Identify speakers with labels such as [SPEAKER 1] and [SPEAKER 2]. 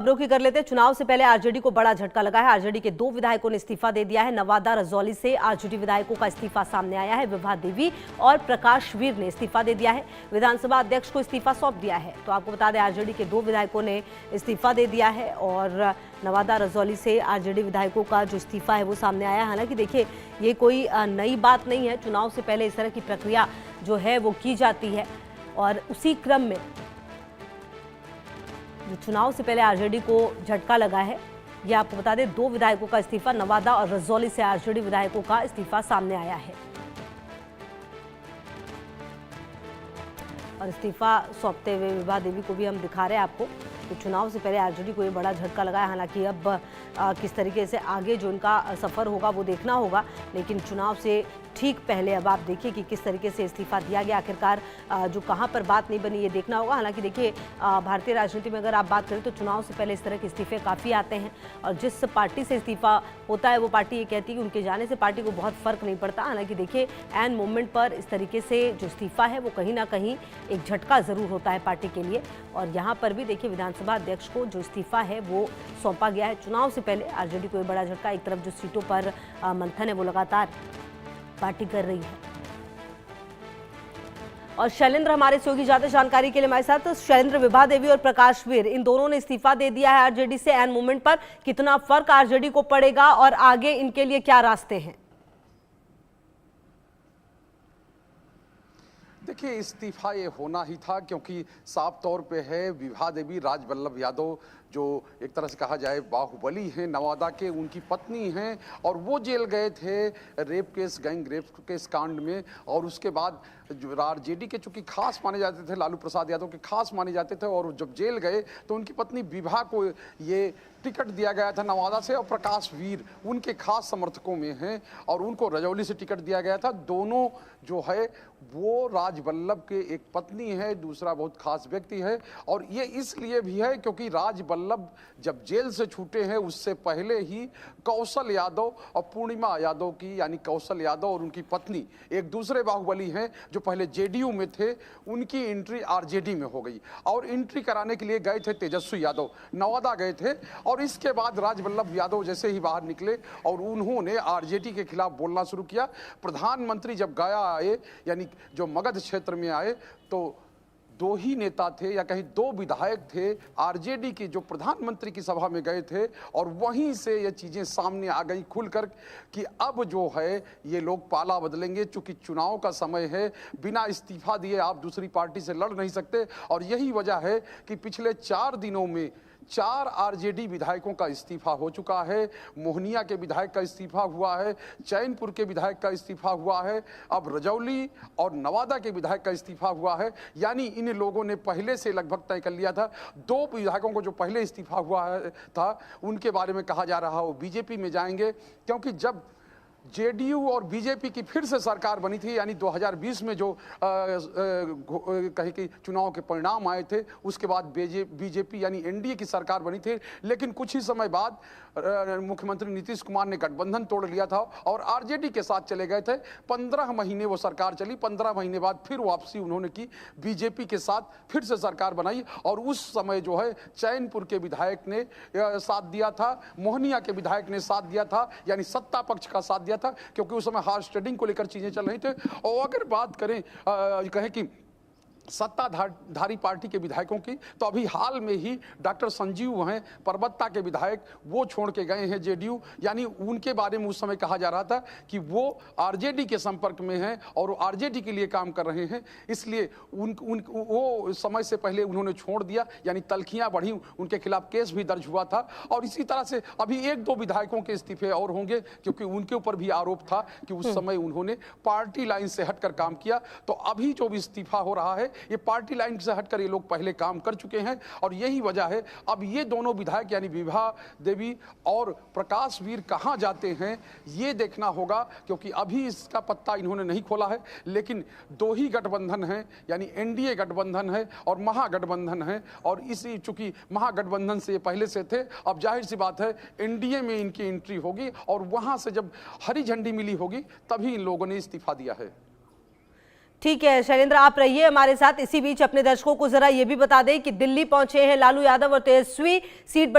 [SPEAKER 1] खबरों की कर लेते हैं। चुनाव से पहले आरजेडी को बड़ा झटका लगा है। आरजेडी के 2 विधायकों ने इस्तीफा दे दिया है। नवादा रजौली से आरजेडी विधायकों का इस्तीफा सामने आया है। विभा देवी और प्रकाश वीर ने इस्तीफा दे दिया है। विधानसभा अध्यक्ष को इस्तीफा सौंप दिया है। तो आपको बता दें, आरजेडी के 2 विधायकों ने इस्तीफा दे दिया है और नवादा रजौली से आरजेडी विधायकों का जो इस्तीफा है वो सामने आया है। हालांकि देखिए, ये कोई नई बात नहीं है। चुनाव से पहले इस तरह की प्रक्रिया जो है वो की जाती है और उसी क्रम में जो चुनाव से पहले आरजेडी को झटका लगा है। ये आपको बता दें, 2 विधायकों का इस्तीफा, नवादा और रजौली से आरजेडी विधायकों का इस्तीफा सामने आया है और इस्तीफा सौंपते हुए विभा देवी को भी हम दिखा रहे हैं आपको। तो चुनाव से पहले आरजेडी को ये बड़ा झटका लगा है। हालांकि अब किस तरीके से आगे जो उनका सफर होगा वो देखना होगा, लेकिन चुनाव से ठीक पहले अब आप देखिए कि किस तरीके से इस्तीफा दिया गया। आखिरकार जो कहां पर बात नहीं बनी ये देखना होगा। हालांकि देखिए, भारतीय राजनीति में अगर आप बात करें तो चुनाव से पहले इस तरह के इस्तीफे काफ़ी आते हैं और जिस पार्टी से इस्तीफा होता है वो पार्टी ये कहती है कि उनके जाने से पार्टी को बहुत फर्क नहीं पड़ता। हालांकि देखिए, एन मोमेंट पर इस तरीके से जो इस्तीफा है वो कहीं ना कहीं एक झटका ज़रूर होता है पार्टी के लिए। और यहाँ पर भी देखिए, विधानसभा अध्यक्ष को जो इस्तीफा है वो सौंपा गया है। चुनाव से पहले आरजेडी को ये बड़ा झटका। एक तरफ जो सीटों पर मंथन है वो लगातार पार्टी कर रही है। और शैलेंद्र हमारे सहयोगी ज्यादा जानकारी के लिए हमारे साथ। तो शैलेंद्र, विभा देवी और प्रकाश वीर, इन दोनों ने इस्तीफा दे दिया है आरजेडी से एन मोमेंट पर। कितना फर्क आरजेडी को पड़ेगा और आगे इनके लिए क्या रास्ते हैं?
[SPEAKER 2] देखिए, इस्तीफा ये होना ही था क्योंकि साफ तौर पे है विभा देवी राजवल्लभ यादव जो एक तरह से कहा जाए बाहुबली हैं नवादा के, उनकी पत्नी हैं और वो जेल गए थे rape case, gang rape case कांड में। और उसके बाद जो आरजेडी के चूंकि खास माने जाते थे, लालू प्रसाद यादव के खास माने जाते थे, और जब जेल गए तो उनकी पत्नी विभा को ये टिकट दिया गया था नवादा से और प्रकाश वीर उनके खास समर्थकों में हैं और उनको रजौली से टिकट दिया गया था। दोनों जो है वो राजवल्लभ के, एक पत्नी है, दूसरा बहुत खास व्यक्ति है। और ये इसलिए भी है क्योंकि राजवल्लभ जब जेल से छूटे हैं उससे पहले ही कौशल यादव और पूर्णिमा यादव की, यानी कौशल यादव और उनकी पत्नी, एक दूसरे बाहुबली हैं जो पहले जेडीयू में थे, उनकी एंट्री आरजेडी में हो गई और एंट्री कराने के लिए गए थे तेजस्वी यादव, नवादा गए थे। और इसके बाद राजवल्लभ यादव जैसे ही बाहर निकले और उन्होंने आरजेडी के खिलाफ बोलना शुरू किया। प्रधानमंत्री जब गया आए, यानी जो मगध क्षेत्र में आए, तो 2 ही नेता थे या कहीं 2 विधायक थे आरजेडी के जो प्रधानमंत्री की सभा में गए थे और वहीं से ये चीज़ें सामने आ गई खुलकर कि अब जो है ये लोग पाला बदलेंगे। चूंकि चुनाव का समय है, बिना इस्तीफा दिए आप दूसरी पार्टी से लड़ नहीं सकते। और यही वजह है कि पिछले 4 दिनों में 4 आरजेडी विधायकों का इस्तीफा हो चुका है। मोहनिया के विधायक का इस्तीफा हुआ है, चैनपुर के विधायक का इस्तीफा हुआ है, अब रजौली और नवादा के विधायक का इस्तीफा हुआ है। यानी इन लोगों ने पहले से लगभग तय कर लिया था। 2 विधायकों को जो पहले इस्तीफा हुआ था उनके बारे में कहा जा रहा वो बीजेपी में जाएंगे, क्योंकि जब जेडीयू और बीजेपी की फिर से सरकार बनी थी, यानी 2020 में जो कहे कि चुनाव के परिणाम आए थे, उसके बाद बीजेपी यानी एनडीए की सरकार बनी थी। लेकिन कुछ ही समय बाद मुख्यमंत्री नीतीश कुमार ने गठबंधन तोड़ लिया था और आरजेडी के साथ चले गए थे। 15 महीने वो सरकार चली। 15 महीने बाद फिर वापसी उन्होंने की, बीजेपी के साथ फिर से सरकार बनाई। और उस समय जो है चैनपुर के विधायक ने साथ दिया था, मोहनिया के विधायक ने साथ दिया था, यानी सत्ता पक्ष का साथ दिया था, क्योंकि उस समय हॉर्स ट्रेडिंग को लेकर चीजें चल रही थी। और अगर बात करें कहें कि सत्ताधारी पार्टी के विधायकों की, तो अभी हाल में ही डॉक्टर संजीव हैं परबत्ता के विधायक, वो छोड़ के गए हैं जेडीयू। यानी उनके बारे में उस समय कहा जा रहा था कि वो आरजेडी के संपर्क में हैं और आरजेडी के लिए काम कर रहे हैं, इसलिए वो समय से पहले उन्होंने छोड़ दिया, यानी तल्खियां बढ़ी, उनके खिलाफ केस भी दर्ज हुआ था। और इसी तरह से अभी 1-2 विधायकों के इस्तीफे और होंगे, क्योंकि उनके ऊपर भी आरोप था कि उस समय उन्होंने पार्टी लाइन से हटकर काम किया। तो अभी जो भी इस्तीफा हो रहा है ये पार्टी लाइन से हटकर ये लोग पहले काम कर चुके हैं और यही वजह है अब ये दोनों विधायक यानी विभा देवी और प्रकाश वीर कहां जाते हैं ये देखना होगा, क्योंकि अभी इसका पत्ता इन्होंने नहीं खोला है। लेकिन 2 ही गठबंधन हैं, यानी एनडीए गठबंधन है और महागठबंधन है, और इसी चूंकि महागठबंधन से पहले से थे, अब जाहिर सी बात है एनडीए में इनकी एंट्री होगी और वहां से जब हरी झंडी मिली होगी तभी इन लोगों ने इस्तीफा दिया है।
[SPEAKER 1] ठीक है शैलेंद्र, आप रहिए हमारे साथ। इसी बीच अपने दर्शकों को जरा ये भी बता दें कि दिल्ली पहुंचे हैं लालू यादव और तेजस्वी सीट